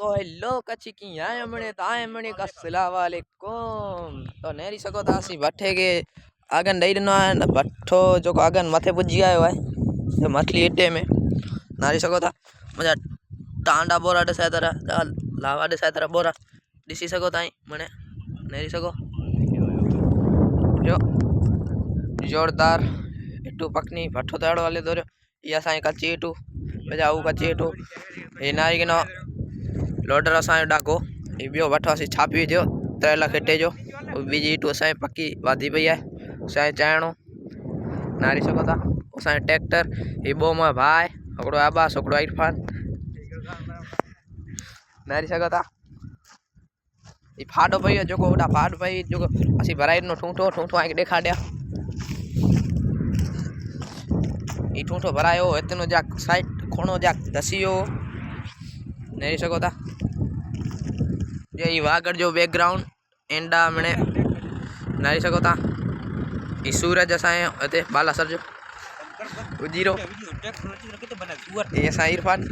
तो हेलो कच्ची की आए मणे ताए मणे का अस्सलामुअलैकुम तो नेरी सको तासी भट्ठे के आगन दई दनो है भट्ठो जो आगन माथे पुजी आयो है तो मछली अड्डे में नारी सको था मजा टांडा बोरा दसा तरह लावा दसा तरह बोरा दिसी सको ताई मने नेरी सको जो जोरदार इटू पकनी भट्ठो ताड़ो वाले दो या साई का चीटू बजाऊ का चीटू ये नारी के नो लोडर असां डाको ये बियो भट्ठो असी छापी जो 3 लाख अटे जो बीजी इटू असां पक्की वादी पई है असां चाणो नारी सको था असां ट्रैक्टर ये बो मा भाई ओकड़ो आबास ओकड़ो इरफान नारी सको था ये फाडो पई जो को ओडा फाड पई जो असी भराई नो ठूठो ठूठो आके देखाड्या ये ठूठो भरायो इतनो जा साइड खोणो जा दसियो नहीं सको था ये वागड़ जो बैकग्राउंड एंडा मने नहीं सको था ये सूरज असाए अते बालासर जो जीरो ये सा इरफान